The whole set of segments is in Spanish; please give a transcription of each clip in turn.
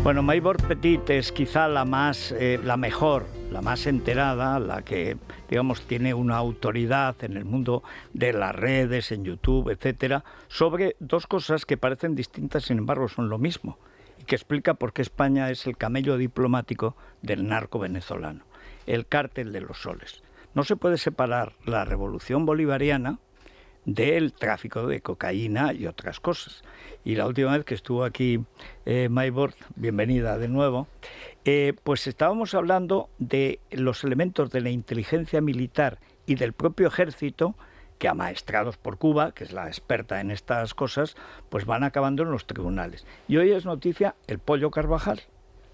Bueno, Maybord Petit es quizá la mejor, la más enterada, la que, digamos, tiene una autoridad en el mundo de las redes, en YouTube, etcétera, sobre dos cosas que parecen distintas, sin embargo son lo mismo, y que explica por qué España es el camello diplomático del narco venezolano, el cártel de los soles. No se puede separar la revolución bolivariana del tráfico de cocaína y otras cosas. Y la última vez que estuvo aquí Maybord, bienvenida de nuevo, pues estábamos hablando de los elementos de la inteligencia militar y del propio ejército que, amaestrados por Cuba, que es la experta en estas cosas, pues van acabando en los tribunales. Y hoy es noticia el Pollo Carvajal.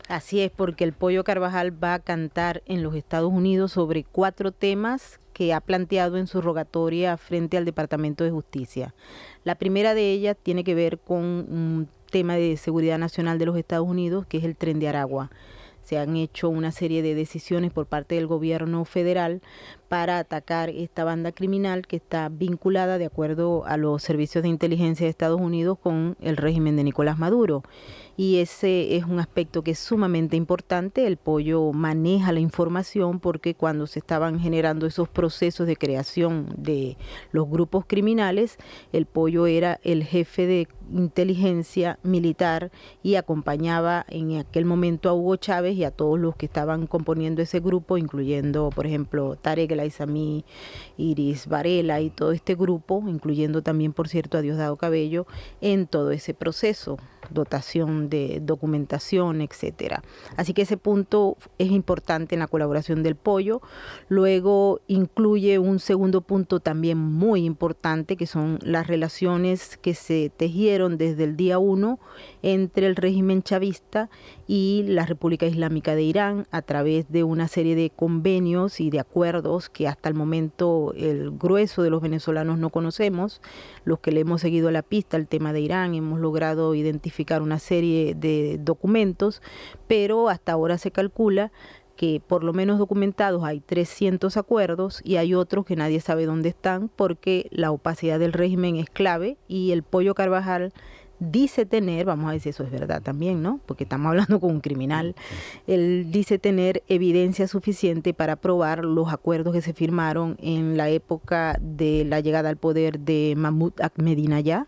Así es, porque el Pollo Carvajal va a cantar en los Estados Unidos sobre 4 temas que ha planteado en su rogatoria frente al Departamento de Justicia. La primera de ellas tiene que ver con un tema de seguridad nacional de los Estados Unidos, que es el Tren de Aragua. Se han hecho una serie de decisiones por parte del gobierno federal para atacar esta banda criminal que está vinculada, de acuerdo a los servicios de inteligencia de Estados Unidos, con el régimen de Nicolás Maduro. Y ese es un aspecto que es sumamente importante. El Pollo maneja la información porque cuando se estaban generando esos procesos de creación de los grupos criminales, el Pollo era el jefe de inteligencia militar y acompañaba en aquel momento a Hugo Chávez y a todos los que estaban componiendo ese grupo, incluyendo, por ejemplo, Tarek El Aizami, Iris Varela y todo este grupo, incluyendo también, por cierto, a Diosdado Cabello, en todo ese proceso, dotación de documentación, etcétera. Así que ese punto es importante en la colaboración del Pollo. Luego incluye un segundo punto también muy importante, que son las relaciones que se tejieron desde el día 1 entre el régimen chavista y la República Islámica de Irán a través de una serie de convenios y de acuerdos que hasta el momento el grueso de los venezolanos no conocemos. Los que le hemos seguido la pista al tema de Irán hemos logrado identificar una serie de documentos, pero hasta ahora se calcula que por lo menos documentados hay 300 acuerdos y hay otros que nadie sabe dónde están porque la opacidad del régimen es clave y el Pollo Carvajal dice tener, vamos a ver si eso es verdad también, ¿no? Porque estamos hablando con un criminal. Él dice tener evidencia suficiente para probar los acuerdos que se firmaron en la época de la llegada al poder de Mahmoud Ahmadinejad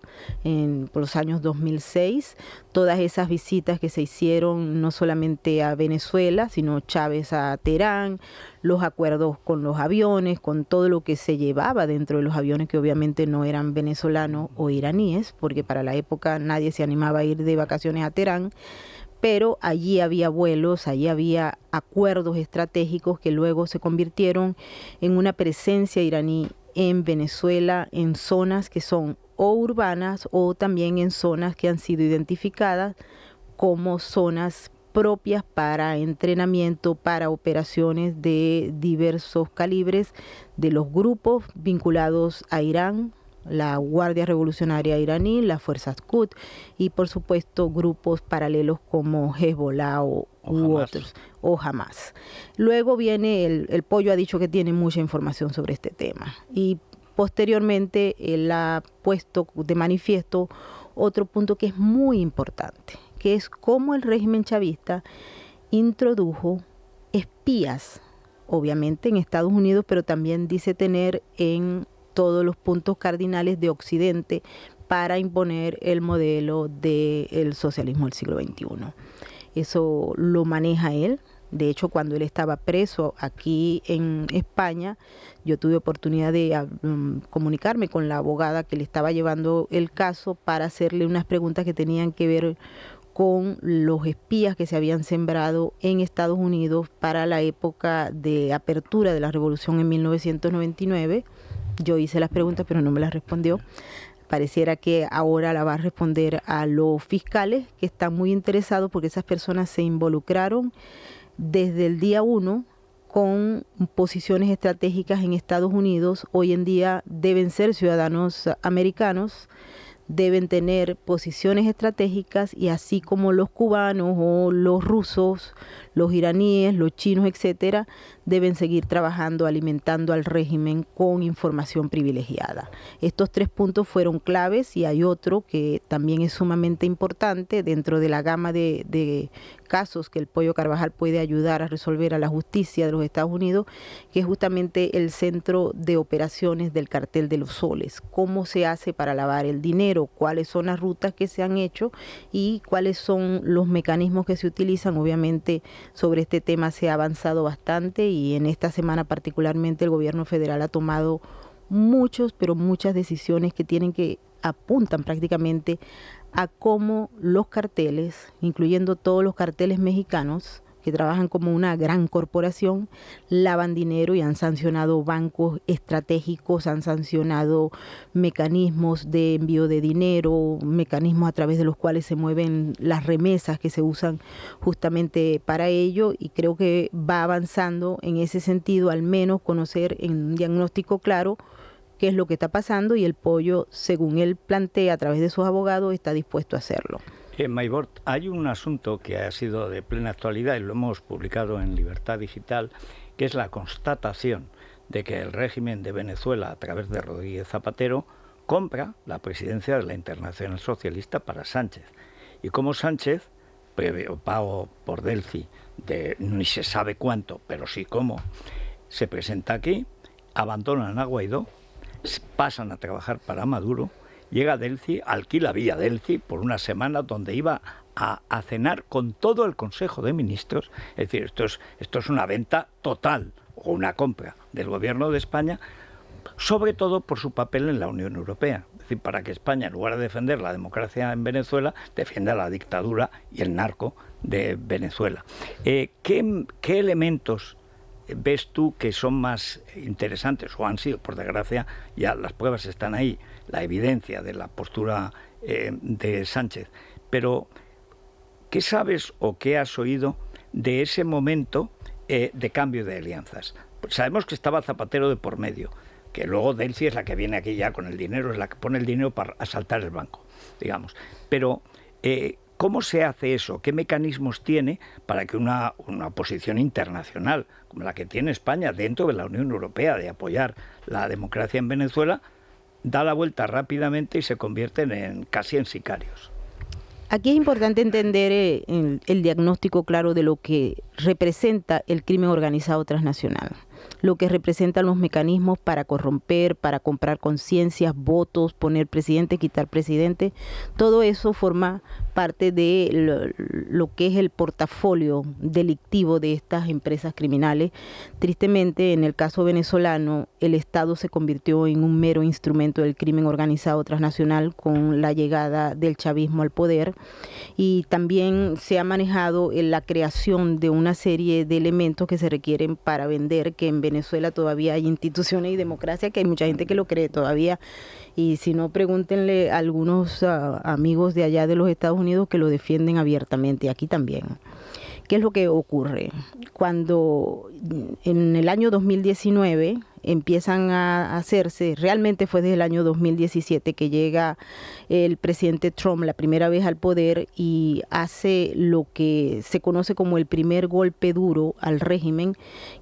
por los años 2006. Todas esas visitas que se hicieron no solamente a Venezuela, sino Chávez a Teherán, los acuerdos con los aviones, con todo lo que se llevaba dentro de los aviones, que obviamente no eran venezolanos o iraníes, porque para la época nadie se animaba a ir de vacaciones a Teherán, pero allí había vuelos, allí había acuerdos estratégicos que luego se convirtieron en una presencia iraní en Venezuela, en zonas que son o urbanas o también en zonas que han sido identificadas como zonas propias para entrenamiento, para operaciones de diversos calibres de los grupos vinculados a Irán, la Guardia Revolucionaria iraní, las fuerzas Quds y por supuesto grupos paralelos como Hezbollah u otros, o Hamas. Luego viene, el Pollo ha dicho que tiene mucha información sobre este tema y posteriormente él ha puesto de manifiesto otro punto que es muy importante, que es cómo el régimen chavista introdujo espías, obviamente en Estados Unidos, pero también dice tener en todos los puntos cardinales de Occidente para imponer el modelo del socialismo del siglo XXI. Eso lo maneja él. De hecho, cuando él estaba preso aquí en España, yo tuve oportunidad de comunicarme con la abogada que le estaba llevando el caso para hacerle unas preguntas que tenían que ver con los espías que se habían sembrado en Estados Unidos para la época de apertura de la revolución en 1999. Yo hice las preguntas, pero no me las respondió. Pareciera que ahora la va a responder a los fiscales, que están muy interesados porque esas personas se involucraron desde el día 1 con posiciones estratégicas en Estados Unidos. Hoy en día deben ser ciudadanos americanos, deben tener posiciones estratégicas y así como los cubanos o los rusos, los iraníes, los chinos, etcétera, deben seguir trabajando, alimentando al régimen con información privilegiada. Estos 3 puntos fueron claves y hay otro que también es sumamente importante dentro de la gama de casos que el Pollo Carvajal puede ayudar a resolver a la justicia de los Estados Unidos, que es justamente el centro de operaciones del cartel de los soles. ¿Cómo se hace para lavar el dinero? ¿Cuáles son las rutas que se han hecho? Y cuáles son los mecanismos que se utilizan. Obviamente sobre este tema se ha avanzado bastante y en esta semana particularmente el gobierno federal ha tomado muchas decisiones que apuntan prácticamente a cómo los carteles, incluyendo todos los carteles mexicanos, que trabajan como una gran corporación, lavan dinero y han sancionado bancos estratégicos, han sancionado mecanismos de envío de dinero, mecanismos a través de los cuales se mueven las remesas que se usan justamente para ello, y creo que va avanzando en ese sentido, al menos conocer en un diagnóstico claro qué es lo que está pasando, y el Pollo, según él plantea a través de sus abogados, está dispuesto a hacerlo. Maybord, hay un asunto que ha sido de plena actualidad y lo hemos publicado en Libertad Digital, que es la constatación de que el régimen de Venezuela, a través de Rodríguez Zapatero, compra la presidencia de la Internacional Socialista para Sánchez. Y como Sánchez, previo pago por Delphi de ni se sabe cuánto, pero sí cómo, se presenta aquí, abandonan a Guaidó, pasan a trabajar para Maduro. Llega Delphi, alquila Villa Delphi por una semana donde iba a cenar con todo el Consejo de Ministros. Es decir, esto es una venta total o una compra del gobierno de España, sobre todo por su papel en la Unión Europea. Es decir, para que España, en lugar de defender la democracia en Venezuela, defienda la dictadura y el narco de Venezuela. ¿Qué elementos ves tú que son más interesantes, o han sido, por desgracia, ya las pruebas están ahí, la evidencia de la postura de Sánchez? Pero, ¿qué sabes o qué has oído de ese momento de cambio de alianzas? Pues sabemos que estaba Zapatero de por medio, que luego Delphi es la que viene aquí ya con el dinero, es la que pone el dinero para asaltar el banco, digamos. Pero, ¿cómo se hace eso? ¿Qué mecanismos tiene para que una posición internacional como la que tiene España dentro de la Unión Europea de apoyar la democracia en Venezuela da la vuelta rápidamente y se convierten casi en sicarios? Aquí es importante entender el diagnóstico claro de lo que representa el crimen organizado transnacional, lo que representan los mecanismos para corromper, para comprar conciencias, votos, poner presidente, quitar presidente. Todo eso forma parte de lo que es el portafolio delictivo de estas empresas criminales. Tristemente, en el caso venezolano, el Estado se convirtió en un mero instrumento del crimen organizado transnacional con la llegada del chavismo al poder, y también se ha manejado en la creación de una serie de elementos que se requieren para vender que en Venezuela todavía hay instituciones y democracia, que hay mucha gente que lo cree todavía, y si no, pregúntenle a algunos amigos de allá de los Estados Unidos que lo defienden abiertamente, aquí también. ¿Qué es lo que ocurre? Cuando en el año 2019 empiezan a hacerse, realmente fue desde el año 2017 que llega el presidente Trump la primera vez al poder y hace lo que se conoce como el primer golpe duro al régimen,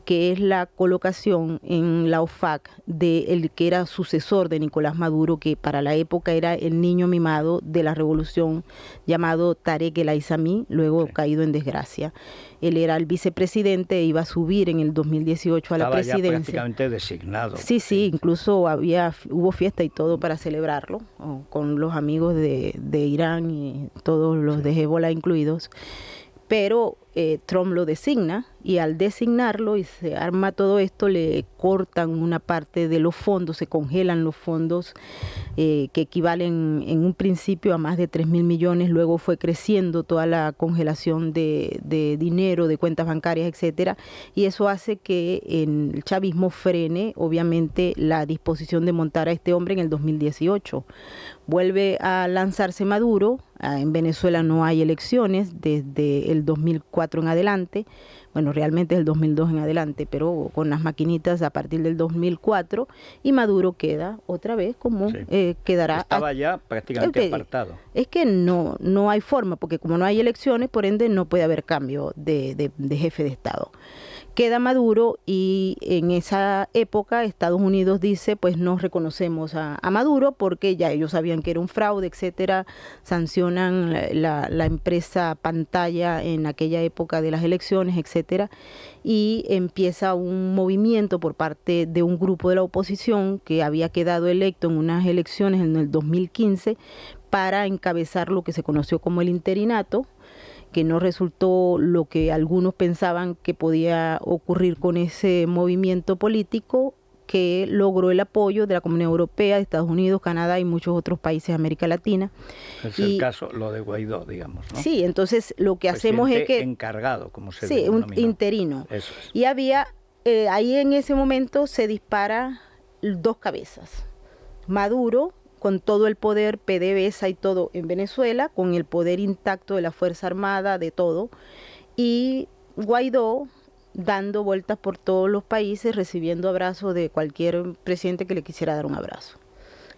que es la colocación en la OFAC de el que era sucesor de Nicolás Maduro, que para la época era el niño mimado de la revolución, llamado Tarek El Aissami, luego caído en desgracia. Él era el vicepresidente e iba a subir en el 2018 a la presidencia. Estaba ya prácticamente designado. Sí, incluso hubo fiesta y todo para celebrarlo, con los amigos de Irán y todos los de Hezbollah incluidos. Pero Trump lo designa, y al designarlo y se arma todo esto, le cortan una parte de los fondos, se congelan los fondos que equivalen en un principio a más de 3.000 millones, luego fue creciendo toda la congelación de dinero, de cuentas bancarias, etcétera, y eso hace que el chavismo frene, obviamente, la disposición de montar a este hombre en el 2018. Vuelve a lanzarse Maduro, En Venezuela no hay elecciones desde el 2004 en adelante. Bueno, realmente es el 2002 en adelante, pero con las maquinitas a partir del 2004, y Maduro queda otra vez como quedará. Estaba ya prácticamente apartado. Es que no hay forma, porque como no hay elecciones, por ende no puede haber cambio de jefe de Estado. Queda Maduro, y en esa época Estados Unidos dice, pues no reconocemos a Maduro porque ya ellos sabían que era un fraude, etcétera. Sancionan la empresa Pantalla en aquella época de las elecciones, etcétera. Y empieza un movimiento por parte de un grupo de la oposición que había quedado electo en unas elecciones en el 2015 para encabezar lo que se conoció como el interinato, que no resultó lo que algunos pensaban que podía ocurrir con ese movimiento político, que logró el apoyo de la Comunidad Europea, de Estados Unidos, Canadá y muchos otros países de América Latina. Es el caso, lo de Guaidó, digamos, ¿no? Sí, entonces lo que hacemos es que... encargado, como se sí, un interino. Eso es. Y había, ahí en ese momento se dispara dos cabezas. Maduro, con todo el poder, PDVSA y todo en Venezuela, con el poder intacto de la Fuerza Armada, de todo, y Guaidó dando vueltas por todos los países, recibiendo abrazos de cualquier presidente que le quisiera dar un abrazo.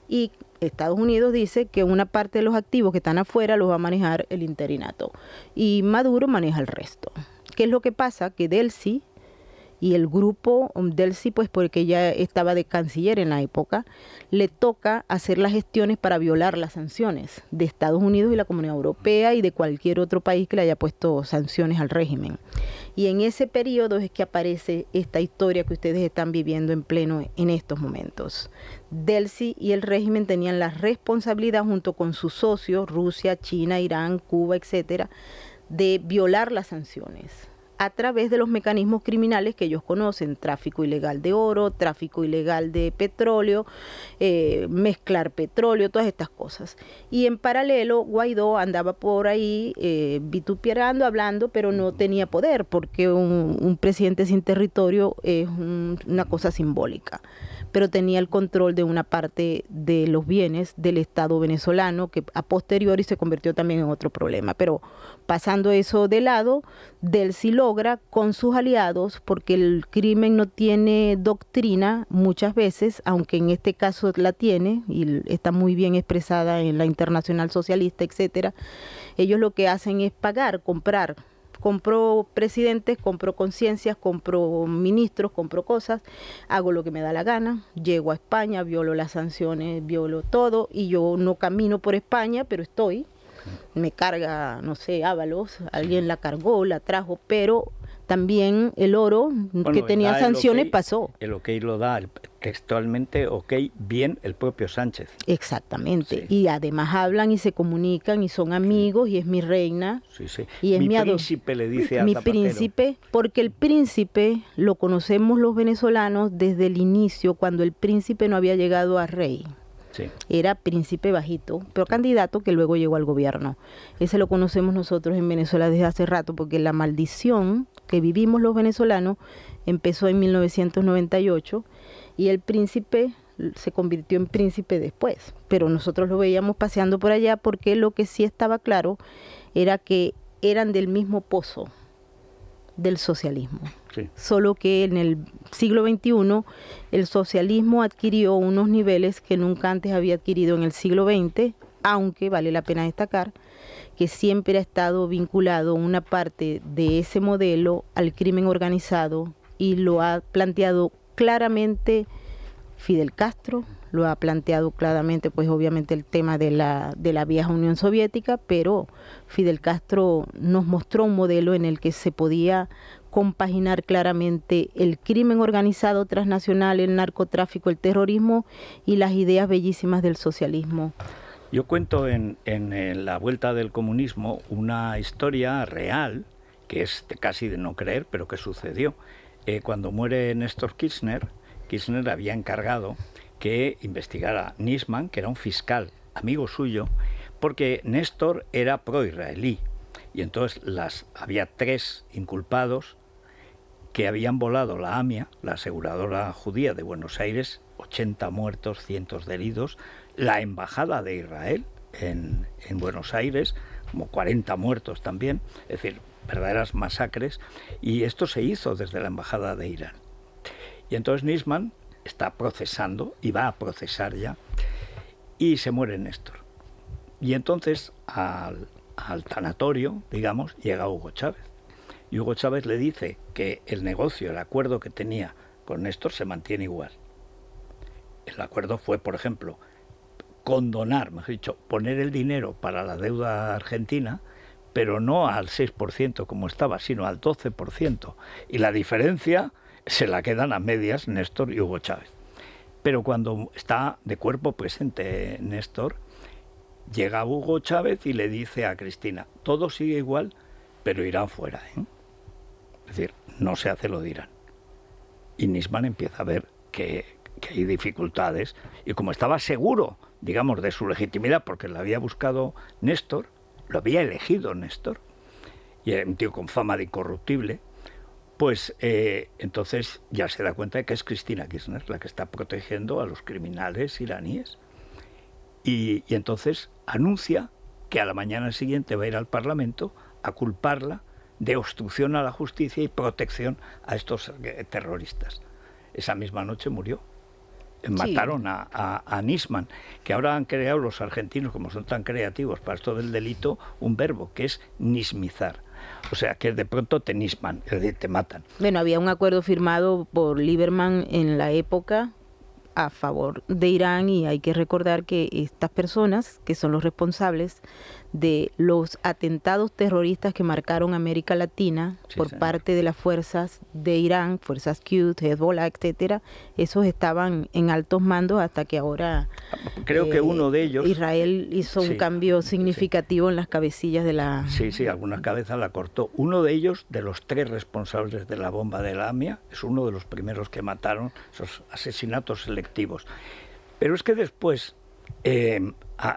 Y Estados Unidos dice que una parte de los activos que están afuera los va a manejar el interinato, y Maduro maneja el resto. ¿Qué es lo que pasa? Que Delcy y el grupo Delcy, pues porque ella estaba de canciller en la época, le toca hacer las gestiones para violar las sanciones de Estados Unidos y la Comunidad Europea y de cualquier otro país que le haya puesto sanciones al régimen. Y en ese periodo es que aparece esta historia que ustedes están viviendo en pleno en estos momentos. Delcy y el régimen tenían la responsabilidad, junto con sus socios, Rusia, China, Irán, Cuba, etcétera, de violar las sanciones a través de los mecanismos criminales que ellos conocen: tráfico ilegal de oro, tráfico ilegal de petróleo, mezclar petróleo, todas estas cosas. Y en paralelo, Guaidó andaba por ahí vituperando, hablando, pero no tenía poder, porque un presidente sin territorio es una cosa simbólica. Pero tenía el control de una parte de los bienes del Estado venezolano, que a posteriori se convirtió también en otro problema. Pero pasando eso de lado, Delcy logra con sus aliados, porque el crimen no tiene doctrina muchas veces, aunque en este caso la tiene y está muy bien expresada en la Internacional Socialista, etcétera. Ellos lo que hacen es pagar, comprar. Compro presidentes, compro conciencias, compro ministros, compro cosas, hago lo que me da la gana, llego a España, violo las sanciones, violo todo, y yo no camino por España, pero estoy. Me carga, no sé, Ábalos, alguien la cargó, la trajo, pero también el oro que tenía sanciones pasó. El ok lo da textualmente, ok, bien el propio Sánchez. Exactamente, sí. Y además hablan y se comunican y son amigos, y es mi reina. Sí, sí. Y es mi príncipe, le dice a mi Zapatero. Príncipe, porque el príncipe lo conocemos los venezolanos desde el inicio, cuando el príncipe no había llegado a rey. Sí. Era príncipe bajito, pero candidato que luego llegó al gobierno. Ese lo conocemos nosotros en Venezuela desde hace rato, porque la maldición que vivimos los venezolanos empezó en 1998 y el príncipe se convirtió en príncipe después. Pero nosotros lo veíamos paseando por allá, porque lo que sí estaba claro era que eran del mismo pozo del socialismo. Sí. Solo que en el siglo XXI el socialismo adquirió unos niveles que nunca antes había adquirido en el siglo XX, aunque vale la pena destacar que siempre ha estado vinculado una parte de ese modelo al crimen organizado, y lo ha planteado claramente Fidel Castro, lo ha planteado claramente, pues obviamente el tema de la vieja Unión Soviética, pero Fidel Castro nos mostró un modelo en el que se podía compaginar claramente el crimen organizado transnacional, el narcotráfico, el terrorismo y las ideas bellísimas del socialismo. Yo cuento en La Vuelta del Comunismo una historia real, que es casi de no creer, pero que sucedió. Cuando muere Néstor Kirchner, Kirchner había encargado que investigara Nisman, que era un fiscal amigo suyo, porque Néstor era pro-israelí. Y entonces había 3 inculpados que habían volado la AMIA, la aseguradora judía de Buenos Aires, 80 muertos, cientos de heridos, la embajada de Israel, en Buenos Aires, como 40 muertos también, es decir, verdaderas masacres, y esto se hizo desde la embajada de Irán. Y entonces Nisman está procesando, y va a procesar ya, y se muere Néstor. Y entonces al tanatorio, digamos, llega Hugo Chávez. Y Hugo Chávez le dice que el negocio, el acuerdo que tenía con Néstor se mantiene igual. El acuerdo fue, por ejemplo, condonar, mejor dicho, poner el dinero para la deuda argentina, pero no al 6% como estaba, sino al 12%. Y la diferencia se la quedan a medias Néstor y Hugo Chávez. Pero cuando está de cuerpo presente Néstor, llega Hugo Chávez y le dice a Cristina, todo sigue igual, pero Irán fuera, ¿eh? Es decir, no se hace lo de Irán. Y Nisman empieza a ver que hay dificultades, y como estaba seguro, digamos, de su legitimidad, porque la había buscado Néstor, lo había elegido Néstor, y era un tío con fama de incorruptible, pues entonces ya se da cuenta de que es Cristina Kirchner la que está protegiendo a los criminales iraníes. Y entonces anuncia que a la mañana siguiente va a ir al Parlamento a culparla de obstrucción a la justicia y protección a estos terroristas. Esa misma noche murió. Mataron a Nisman, que ahora han creado los argentinos, como son tan creativos para esto del delito, un verbo que es nismizar. O sea, que de pronto te nisman, es decir, te matan. Bueno, había un acuerdo firmado por Lieberman en la época a favor de Irán, y hay que recordar que estas personas, que son los responsables de los atentados terroristas que marcaron América Latina, sí, por parte de las fuerzas de Irán, fuerzas Quds, Hezbollah, etcétera, esos estaban en altos mandos hasta que ahora creo que uno de ellos Israel hizo un cambio significativo en las cabecillas de la... Sí, algunas cabezas la cortó. Uno de ellos, de los 3 responsables de la bomba de la AMIA, es uno de los primeros que mataron, esos asesinatos selectivos. Pero es que después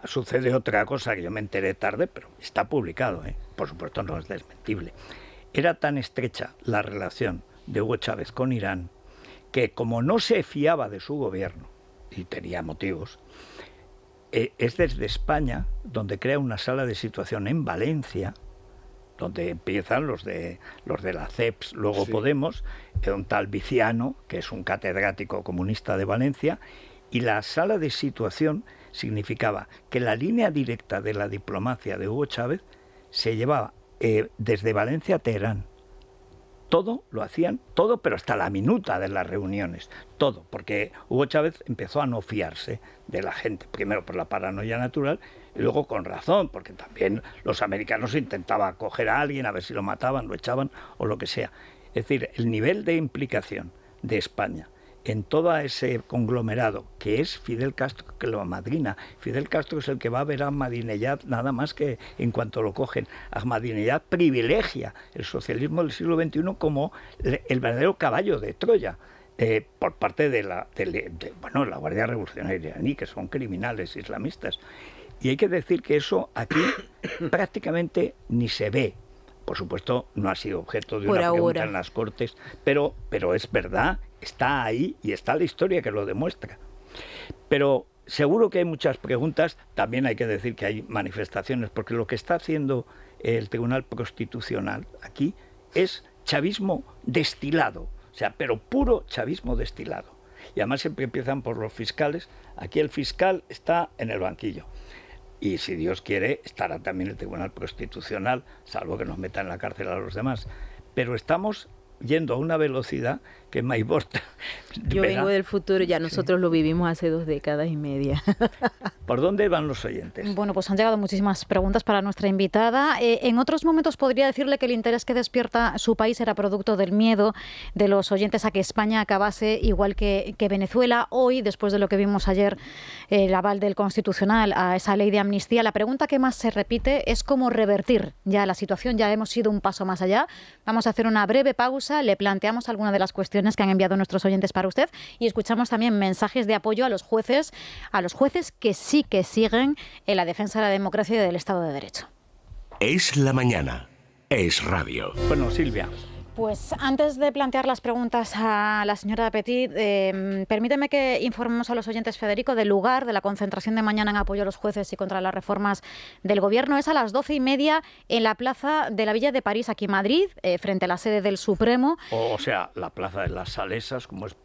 sucede otra cosa que yo me enteré tarde, pero está publicado, por supuesto no es desmentible. Era tan estrecha la relación de Hugo Chávez con Irán que, como no se fiaba de su gobierno, y tenía motivos, es desde España donde crea una sala de situación en Valencia, donde empiezan los de la CEPS, luego sí. Podemos, un tal Viciano, que es un catedrático comunista de Valencia, y la sala de situación significaba que la línea directa de la diplomacia de Hugo Chávez se llevaba desde Valencia a Teherán. Todo lo hacían, todo, pero hasta la minuta de las reuniones, todo, porque Hugo Chávez empezó a no fiarse de la gente, primero por la paranoia natural y luego con razón, porque también los americanos intentaban coger a alguien, a ver si lo mataban, lo echaban o lo que sea. Es decir, el nivel de implicación de España en todo ese conglomerado, que es Fidel Castro, que lo amadrina. Fidel Castro es el que va a ver a Ahmadinejad nada más que en cuanto lo cogen. Ahmadinejad privilegia el socialismo del siglo XXI como el verdadero caballo de Troya, por parte de la Guardia Revolucionaria iraní, que son criminales islamistas. Y hay que decir que eso aquí prácticamente ni se ve. Por supuesto, no ha sido objeto de una pregunta en las Cortes, pero es verdad, está ahí y está la historia que lo demuestra. Pero seguro que hay muchas preguntas, también hay que decir que hay manifestaciones, porque lo que está haciendo el Tribunal Constitucional aquí es chavismo destilado, o sea, pero puro chavismo destilado. Y además siempre empiezan por los fiscales. Aquí el fiscal está en el banquillo. Y si Dios quiere, estará también el Tribunal Constitucional, salvo que nos metan en la cárcel a los demás. Pero estamos yendo a una velocidad que me importa. Yo vengo del futuro, ya nosotros lo vivimos hace 2 décadas y media. ¿Por dónde van los oyentes? Bueno, pues han llegado muchísimas preguntas para nuestra invitada. En otros momentos podría decirle que el interés que despierta su país era producto del miedo de los oyentes a que España acabase igual que Venezuela. Hoy, después de lo que vimos ayer, el aval del Constitucional a esa ley de amnistía, la pregunta que más se repite es cómo revertir ya la situación. Ya hemos ido un paso más allá. Vamos a hacer una breve pausa. Le planteamos algunas de las cuestiones que han enviado nuestros oyentes para usted y escuchamos también mensajes de apoyo a los jueces que sí que siguen en la defensa de la democracia y del Estado de Derecho. Es la mañana. Es radio. Bueno, Silvia, Pues antes de plantear las preguntas a la señora Petit, permíteme que informemos a los oyentes, Federico, del lugar de la concentración de mañana en apoyo a los jueces y contra las reformas del Gobierno. Es a las 12:30 en la Plaza de la Villa de París, aquí en Madrid, frente a la sede del Supremo. O sea, la Plaza de las Salesas, como es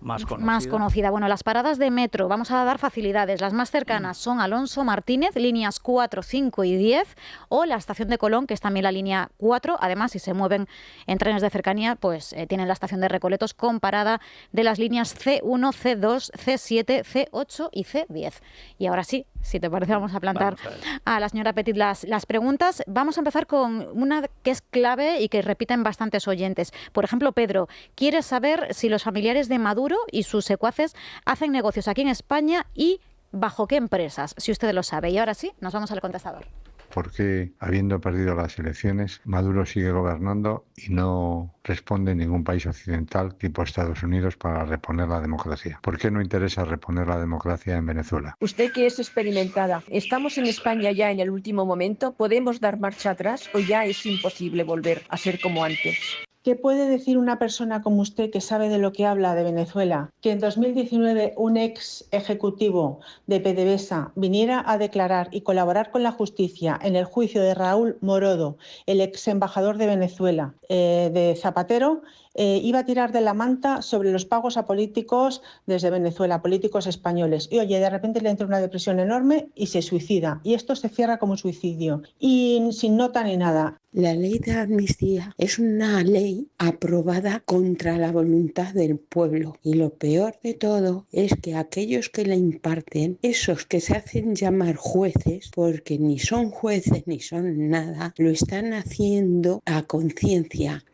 más conocida. Más conocida. Bueno, las paradas de metro, vamos a dar facilidades. Las más cercanas son Alonso Martínez, líneas 4, 5 y 10, o la estación de Colón, que es también la línea 4. Además, si se mueven en trenes de cercanía, pues tienen la estación de Recoletos con parada de las líneas C1, C2, C7, C8 y C10. Y ahora sí, si te parece, vamos a plantear a la señora Petit las preguntas. Vamos a empezar con una que es clave y que repiten bastantes oyentes. Por ejemplo, Pedro, quiere saber si los familiares de Maduro y sus secuaces hacen negocios aquí en España y bajo qué empresas, si usted lo sabe. Y ahora sí, nos vamos al contestador. ¿Por qué, habiendo perdido las elecciones, Maduro sigue gobernando y no responde ningún país occidental tipo Estados Unidos para reponer la democracia? ¿Por qué no interesa reponer la democracia en Venezuela? Usted, que es experimentada, ¿estamos en España ya en el último momento? ¿Podemos dar marcha atrás o ya es imposible volver a ser como antes? ¿Qué puede decir una persona como usted que sabe de lo que habla de Venezuela? Que en 2019 un ex ejecutivo de PDVSA viniera a declarar y colaborar con la justicia en el juicio de Raúl Morodo, el ex embajador de Venezuela, de Zapatero, iba a tirar de la manta sobre los pagos a políticos desde Venezuela, políticos españoles. Y oye, de repente le entra una depresión enorme y se suicida. Y esto se cierra como suicidio y sin nota ni nada. La ley de amnistía es una ley aprobada contra la voluntad del pueblo. Y lo peor de todo es que aquellos que la imparten, esos que se hacen llamar jueces, porque ni son jueces ni son nada, lo están haciendo a conciencia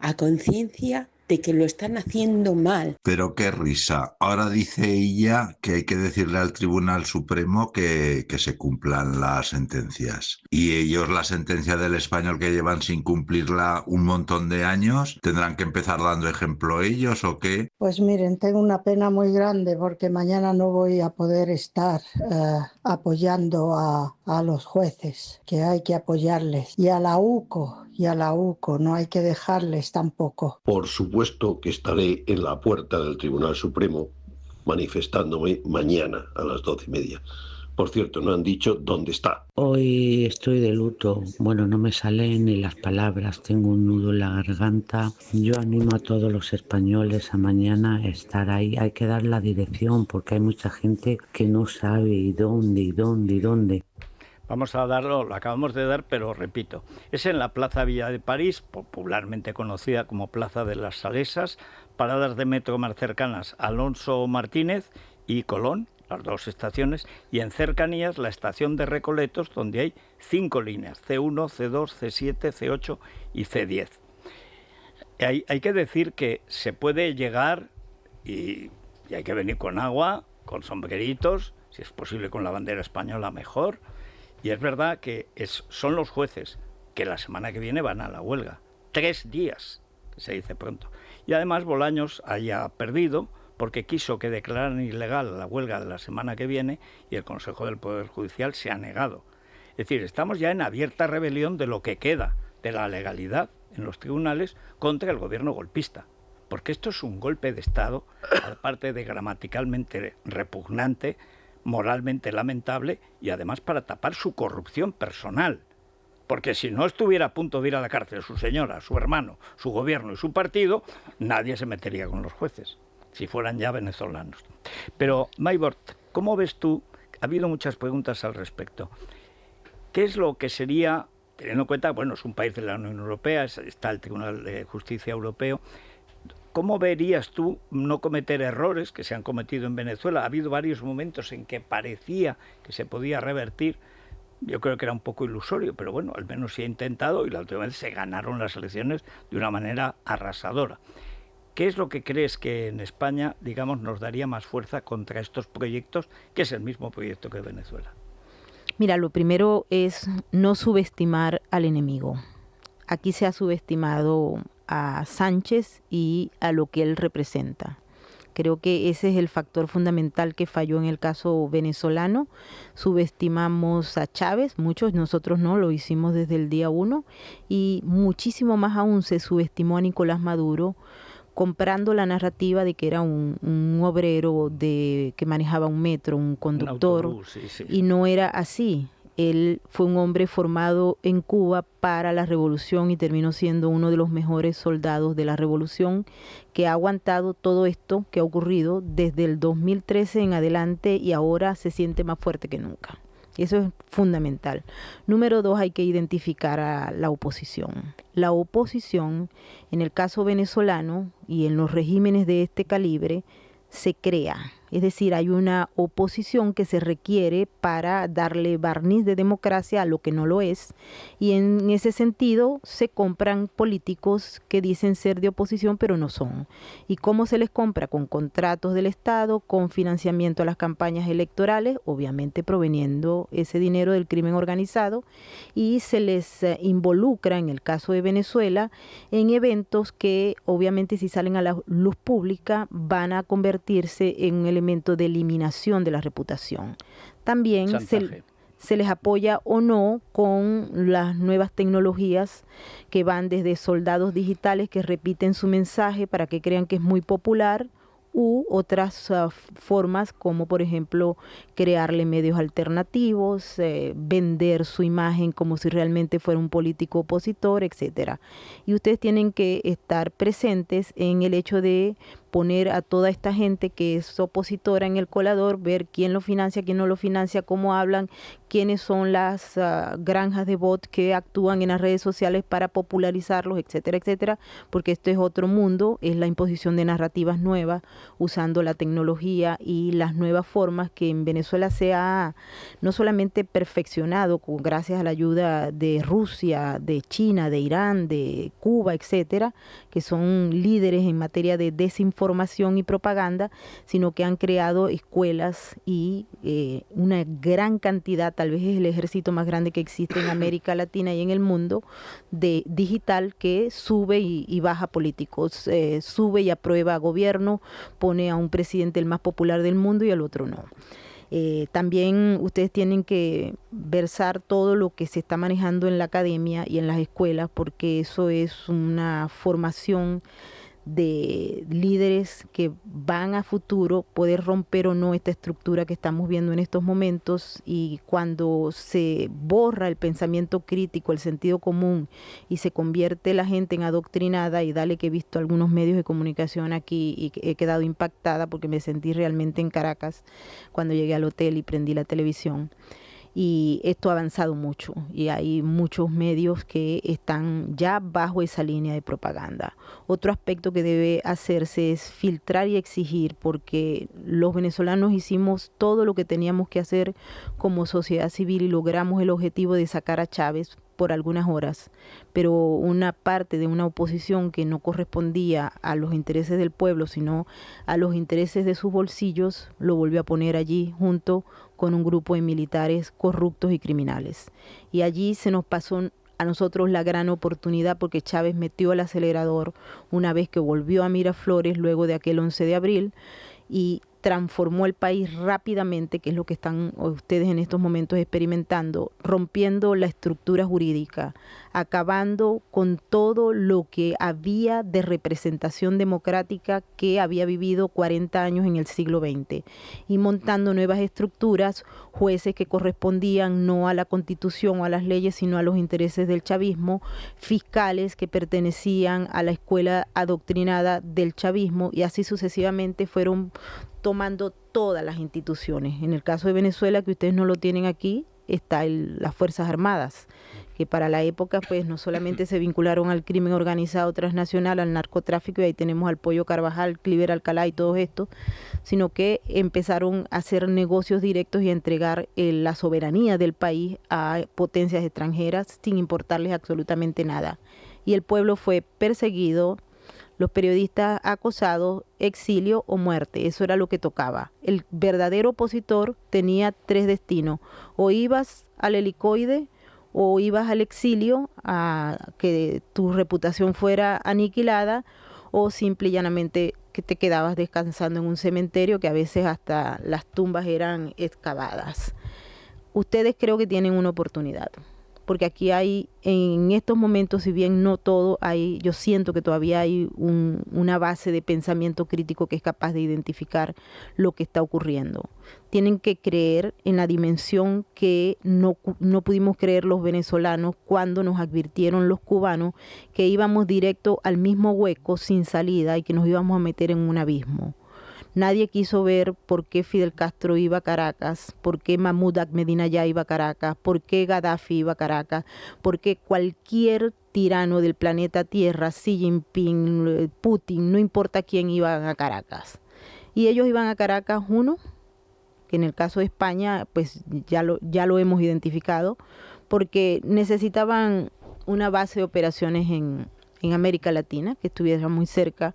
de que lo están haciendo mal. Pero qué risa. Ahora dice ella que hay que decirle al Tribunal Supremo que se cumplan las sentencias. Y ellos, la sentencia del español que llevan sin cumplirla un montón de años, ¿tendrán que empezar dando ejemplo ellos o qué? Pues miren, tengo una pena muy grande porque mañana no voy a poder estar apoyando a los jueces, que hay que apoyarles, y a la UCO, no hay que dejarles tampoco. Por supuesto que estaré en la puerta del Tribunal Supremo manifestándome mañana a las 12:30. Por cierto, no han dicho dónde está. Hoy estoy de luto. Bueno, no me salen ni las palabras. Tengo un nudo en la garganta. Yo animo a todos los españoles a mañana estar ahí. Hay que dar la dirección porque hay mucha gente que no sabe y dónde. Vamos a darlo, lo acabamos de dar, pero repito, es en la Plaza Villa de París, popularmente conocida como Plaza de las Salesas, paradas de metro más cercanas Alonso Martínez y Colón, las dos estaciones, y en cercanías la estación de Recoletos, donde hay 5 líneas, C1, C2, C7, C8 y C10. Hay que decir que se puede llegar y hay que venir con agua, con sombreritos, si es posible con la bandera española mejor. Y es verdad que son los jueces que la semana que viene van a la huelga. 3 días, que se dice pronto. Y además Bolaños haya perdido porque quiso que declararan ilegal la huelga de la semana que viene y el Consejo del Poder Judicial se ha negado. Es decir, estamos ya en abierta rebelión de lo que queda de la legalidad en los tribunales contra el gobierno golpista. Porque esto es un golpe de Estado, aparte de gramaticalmente repugnante, moralmente lamentable y además para tapar su corrupción personal. Porque si no estuviera a punto de ir a la cárcel su señora, su hermano, su gobierno y su partido, nadie se metería con los jueces, si fueran ya venezolanos. Pero, Maybord, ¿cómo ves tú? Ha habido muchas preguntas al respecto. ¿Qué es lo que sería, teniendo en cuenta, bueno, es un país de la Unión Europea, está el Tribunal de Justicia Europeo, ¿cómo verías tú no cometer errores que se han cometido en Venezuela? Ha habido varios momentos en que parecía que se podía revertir. Yo creo que era un poco ilusorio, pero bueno, al menos se ha intentado y la última vez se ganaron las elecciones de una manera arrasadora. ¿Qué es lo que crees que en España, digamos, nos daría más fuerza contra estos proyectos, que es el mismo proyecto que Venezuela? Mira, lo primero es no subestimar al enemigo. Aquí se ha subestimado a Sánchez y a lo que él representa. Creo que ese es el factor fundamental que falló en el caso venezolano. Subestimamos a Chávez, muchos, nosotros no, lo hicimos desde el día 1, y muchísimo más aún se subestimó a Nicolás Maduro, comprando la narrativa de que era un obrero que manejaba un metro, un conductor, un autobús, sí. Y no era así. Él fue un hombre formado en Cuba para la revolución y terminó siendo uno de los mejores soldados de la revolución, que ha aguantado todo esto que ha ocurrido desde el 2013 en adelante y ahora se siente más fuerte que nunca. Eso es fundamental. Número 2, hay que identificar a la oposición. La oposición, en el caso venezolano y en los regímenes de este calibre, se crea. Es decir, hay una oposición que se requiere para darle barniz de democracia a lo que no lo es, y en ese sentido se compran políticos que dicen ser de oposición pero no son. ¿Y cómo se les compra? Con contratos del Estado, con financiamiento a las campañas electorales, obviamente proveniendo ese dinero del crimen organizado, y se les involucra, en el caso de Venezuela, en eventos que obviamente si salen a la luz pública van a convertirse en un elemento de eliminación de la reputación. También se les apoya o no con las nuevas tecnologías que van desde soldados digitales que repiten su mensaje para que crean que es muy popular, u otras formas como por ejemplo crearle medios alternativos, vender su imagen como si realmente fuera un político opositor, etcétera. Y ustedes tienen que estar presentes en el hecho de poner a toda esta gente que es opositora en el colador, ver quién lo financia, quién no lo financia, cómo hablan, quiénes son las granjas de bot que actúan en las redes sociales para popularizarlos, etcétera, etcétera, porque esto es otro mundo, es la imposición de narrativas nuevas, usando la tecnología y las nuevas formas que en Venezuela se ha no solamente perfeccionado gracias a la ayuda de Rusia, de China, de Irán, de Cuba, etcétera, que son líderes en materia de desinformación y propaganda, sino que han creado escuelas y una gran cantidad, tal vez es el ejército más grande que existe en América Latina y en el mundo, de digital, que sube y baja políticos, sube y aprueba gobierno, pone a un presidente el más popular del mundo y al otro no. También ustedes tienen que versar todo lo que se está manejando en la academia y en las escuelas, porque eso es una formación de líderes que van a futuro poder romper o no esta estructura que estamos viendo en estos momentos, y cuando se borra el pensamiento crítico, el sentido común, y se convierte la gente en adoctrinada, y dale que he visto algunos medios de comunicación aquí y he quedado impactada porque me sentí realmente en Caracas cuando llegué al hotel y prendí la televisión. Y esto ha avanzado mucho y hay muchos medios que están ya bajo esa línea de propaganda. Otro aspecto que debe hacerse es filtrar y exigir, porque los venezolanos hicimos todo lo que teníamos que hacer como sociedad civil y logramos el objetivo de sacar a Chávez por algunas horas, pero una parte de una oposición que no correspondía a los intereses del pueblo, sino a los intereses de sus bolsillos, lo volvió a poner allí junto con un grupo de militares corruptos y criminales. Y allí se nos pasó a nosotros la gran oportunidad, porque Chávez metió el acelerador una vez que volvió a Miraflores luego de aquel 11 de abril y transformó el país rápidamente, que es lo que están ustedes en estos momentos experimentando, rompiendo la estructura jurídica, acabando con todo lo que había de representación democrática que había vivido 40 años en el siglo XX, y montando nuevas estructuras, jueces que correspondían no a la Constitución o a las leyes, sino a los intereses del chavismo, fiscales que pertenecían a la escuela adoctrinada del chavismo, y así sucesivamente fueron tomando todas las instituciones. En el caso de Venezuela, que ustedes no lo tienen aquí, está las Fuerzas Armadas, que para la época pues no solamente se vincularon al crimen organizado transnacional, al narcotráfico, y ahí tenemos al Pollo Carvajal, Cliver Alcalá y todo esto, sino que empezaron a hacer negocios directos y a entregar la soberanía del país a potencias extranjeras sin importarles absolutamente nada. Y el pueblo fue perseguido, los periodistas acosados, exilio o muerte. Eso era lo que tocaba. El verdadero opositor tenía 3 destinos: o ibas al helicoide, o ibas al exilio a que tu reputación fuera aniquilada, o simple y llanamente que te quedabas descansando en un cementerio, que a veces hasta las tumbas eran excavadas. Ustedes creo que tienen una oportunidad, porque aquí hay, en estos momentos, si bien no todo, yo siento que todavía hay una base de pensamiento crítico que es capaz de identificar lo que está ocurriendo. Tienen que creer en la dimensión que no pudimos creer los venezolanos cuando nos advirtieron los cubanos que íbamos directo al mismo hueco sin salida y que nos íbamos a meter en un abismo. Nadie quiso ver por qué Fidel Castro iba a Caracas, por qué Mahmoud Ahmadinejad iba a Caracas, por qué Gaddafi iba a Caracas, por qué cualquier tirano del planeta Tierra, Xi Jinping, Putin, no importa quién, iban a Caracas. Y ellos iban a Caracas, uno, que en el caso de España, pues ya lo hemos identificado, porque necesitaban una base de operaciones en América Latina, que estuviera muy cerca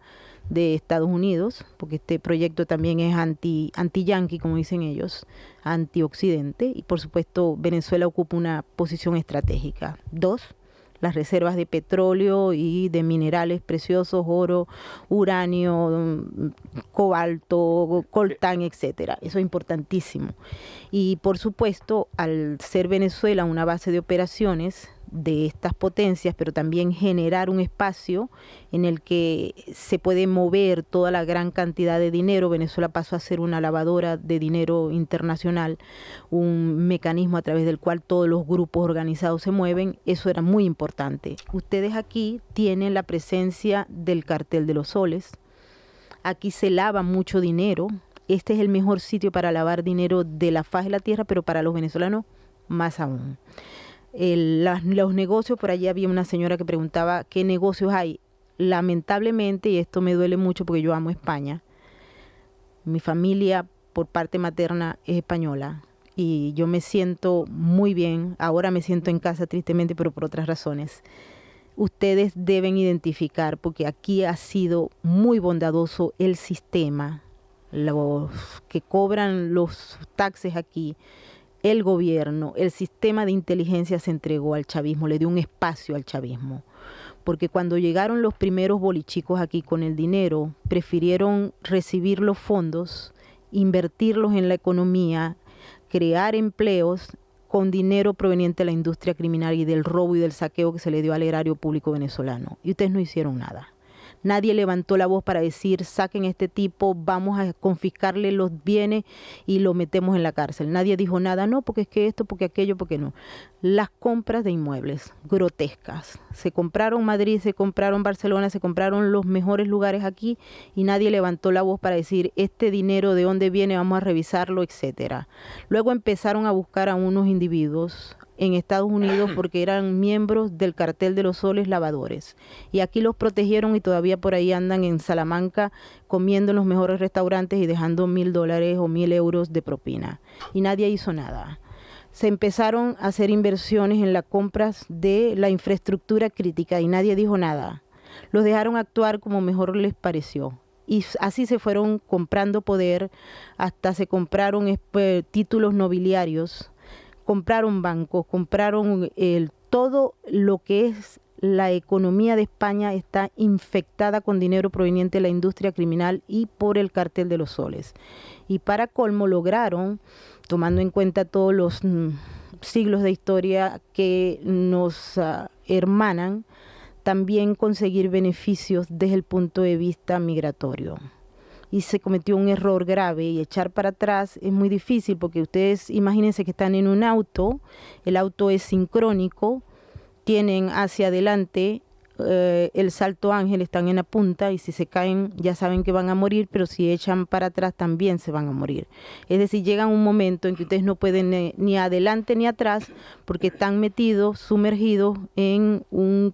de Estados Unidos, porque este proyecto también es anti-yanqui, como dicen ellos, anti-occidente, y por supuesto Venezuela ocupa una posición estratégica. 2, las reservas de petróleo y de minerales preciosos, oro, uranio, cobalto, coltán, etcétera. Eso es importantísimo. Y por supuesto, al ser Venezuela una base de operaciones de estas potencias, pero también generar un espacio en el que se puede mover toda la gran cantidad de dinero. Venezuela pasó a ser una lavadora de dinero internacional, un mecanismo a través del cual todos los grupos organizados se mueven. Eso era muy importante. Ustedes aquí tienen la presencia del cartel de los soles. Aquí se lava mucho dinero. Este es el mejor sitio para lavar dinero de la faz de la tierra, pero para los venezolanos más aún. Los negocios, por allí había una señora que preguntaba qué negocios hay. Lamentablemente, y esto me duele mucho porque yo amo España, mi familia por parte materna es española y yo me siento muy bien. Ahora me siento en casa tristemente, pero por otras razones. Ustedes deben identificar, porque aquí ha sido muy bondadoso el sistema, los que cobran los taxes aquí, el gobierno, el sistema de inteligencia se entregó al chavismo, le dio un espacio al chavismo. Porque cuando llegaron los primeros bolichicos aquí con el dinero, prefirieron recibir los fondos, invertirlos en la economía, crear empleos con dinero proveniente de la industria criminal y del robo y del saqueo que se le dio al erario público venezolano. Y ustedes no hicieron nada. Nadie levantó la voz para decir, saquen a este tipo, vamos a confiscarle los bienes y lo metemos en la cárcel. Nadie dijo nada, no, porque es que esto, porque aquello, porque no. Las compras de inmuebles, grotescas. Se compraron Madrid, se compraron Barcelona, se compraron los mejores lugares aquí y nadie levantó la voz para decir, este dinero de dónde viene, vamos a revisarlo, etcétera. Luego empezaron a buscar a unos individuos en Estados Unidos porque eran miembros del cartel de los soles lavadores. Y aquí los protegieron y todavía por ahí andan en Salamanca comiendo en los mejores restaurantes y dejando $1,000 o 1,000 euros de propina. Y nadie hizo nada. Se empezaron a hacer inversiones en las compras de la infraestructura crítica y nadie dijo nada. Los dejaron actuar como mejor les pareció. Y así se fueron comprando poder, hasta se compraron títulos nobiliarios, compraron bancos, compraron todo lo que es la economía de España está infectada con dinero proveniente de la industria criminal y por el cartel de los soles. Y para colmo lograron, tomando en cuenta todos los siglos de historia que nos hermanan, también conseguir beneficios desde el punto de vista migratorio. Y se cometió un error grave y echar para atrás es muy difícil porque ustedes imagínense que están en un auto, el auto es sincrónico, tienen hacia adelante el salto ángel, están en la punta y si se caen ya saben que van a morir, pero si echan para atrás también se van a morir. Es decir, llega un momento en que ustedes no pueden ni adelante ni atrás porque están metidos, sumergidos en un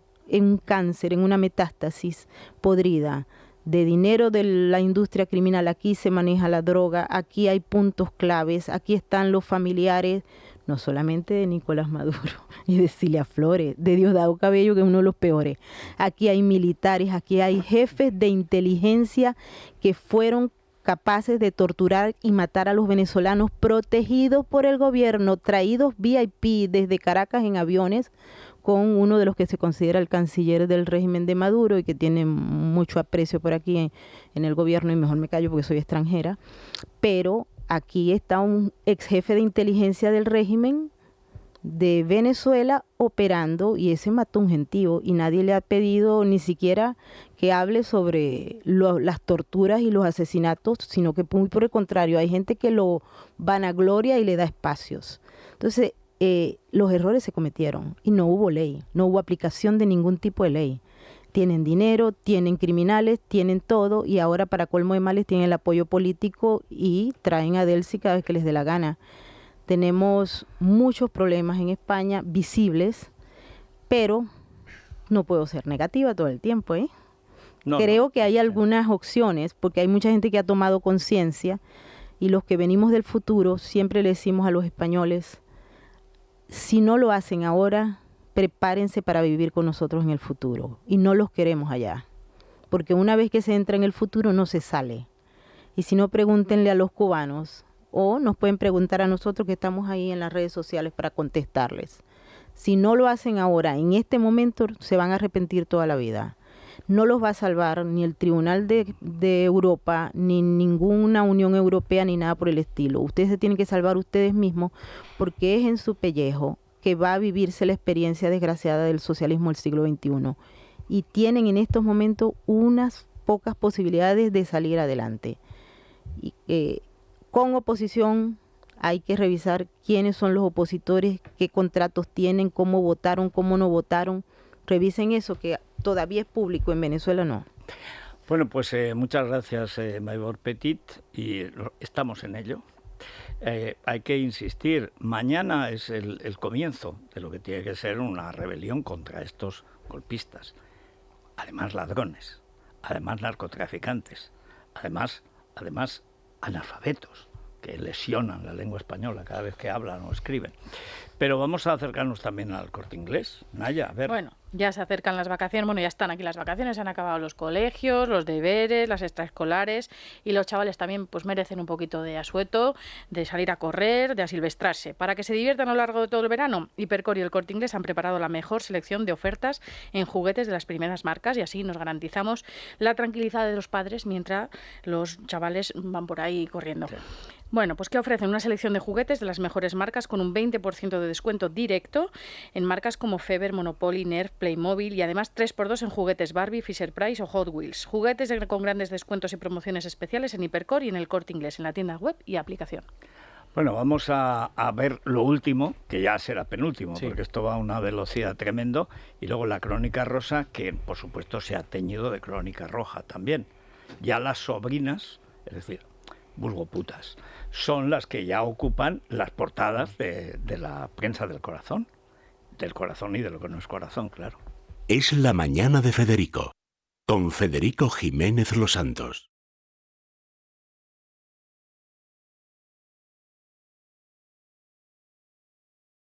cáncer, en una metástasis podrida de dinero de la industria criminal. Aquí se maneja la droga, aquí hay puntos claves, aquí están los familiares, no solamente de Nicolás Maduro y de Cilia Flores, de Diosdado Cabello, que es uno de los peores. Aquí hay militares, aquí hay jefes de inteligencia que fueron capaces de torturar y matar a los venezolanos protegidos por el gobierno, traídos VIP desde Caracas en aviones, con uno de los que se considera el canciller del régimen de Maduro y que tiene mucho aprecio por aquí en el gobierno, y mejor me callo porque soy extranjera, pero aquí está un ex jefe de inteligencia del régimen de Venezuela operando, y ese mató un gentío y nadie le ha pedido ni siquiera que hable sobre las torturas y los asesinatos, sino que muy por el contrario, hay gente que lo vanagloria y le da espacios. Entonces, los errores se cometieron y no hubo ley, no hubo aplicación de ningún tipo de ley. Tienen dinero, tienen criminales, tienen todo, y ahora para colmo de males tienen el apoyo político y traen a Delcy cada vez que les dé la gana. Tenemos muchos problemas en España visibles, pero no puedo ser negativa todo el tiempo, ¿eh? Creo que hay algunas opciones, porque hay mucha gente que ha tomado conciencia, y los que venimos del futuro siempre le decimos a los españoles: si no lo hacen ahora, prepárense para vivir con nosotros en el futuro, y no los queremos allá, porque una vez que se entra en el futuro no se sale. Y si no, pregúntenle a los cubanos, o nos pueden preguntar a nosotros que estamos ahí en las redes sociales para contestarles. Si no lo hacen ahora, en este momento, se van a arrepentir toda la vida. No los va a salvar ni el Tribunal de Europa, ni ninguna Unión Europea, ni nada por el estilo. Ustedes se tienen que salvar ustedes mismos, porque es en su pellejo que va a vivirse la experiencia desgraciada del socialismo del siglo XXI. Y tienen en estos momentos unas pocas posibilidades de salir adelante. Y, con oposición hay que revisar quiénes son los opositores, qué contratos tienen, cómo votaron, cómo no votaron. Revisen eso, que todavía es público, en Venezuela no. Bueno, pues muchas gracias, Maybor Petit, y estamos en ello. Hay que insistir, mañana es el comienzo de lo que tiene que ser una rebelión contra estos golpistas, además ladrones, además narcotraficantes, además analfabetos, que lesionan la lengua española cada vez que hablan o escriben. Pero vamos a acercarnos también al Corte Inglés. Naya, a ver. Bueno, ya se acercan las vacaciones, bueno, ya están aquí las vacaciones, se han acabado los colegios, los deberes, las extraescolares, y los chavales también pues merecen un poquito de asueto, de salir a correr, de asilvestrarse. Para que se diviertan a lo largo de todo el verano, Hipercor y el Corte Inglés han preparado la mejor selección de ofertas en juguetes de las primeras marcas, y así nos garantizamos la tranquilidad de los padres mientras los chavales van por ahí corriendo. Sí. Bueno, pues que ofrecen una selección de juguetes de las mejores marcas con un 20% de descuento directo en marcas como Feber, Monopoly, Nerf, Playmobil, y además 3x2 en juguetes Barbie, Fisher-Price o Hot Wheels. Juguetes con grandes descuentos y promociones especiales en Hipercor y en el Corte Inglés, en la tienda web y aplicación. Bueno, vamos a ver lo último, que ya será penúltimo, sí, porque esto va a una velocidad tremendo, y luego la crónica rosa, que por supuesto se ha teñido de crónica roja también. Ya las sobrinas, es decir, vulgo putas, son las que ya ocupan las portadas de la prensa del corazón y de lo que no es corazón, claro. Es la mañana de Federico, con Federico Jiménez Los Santos.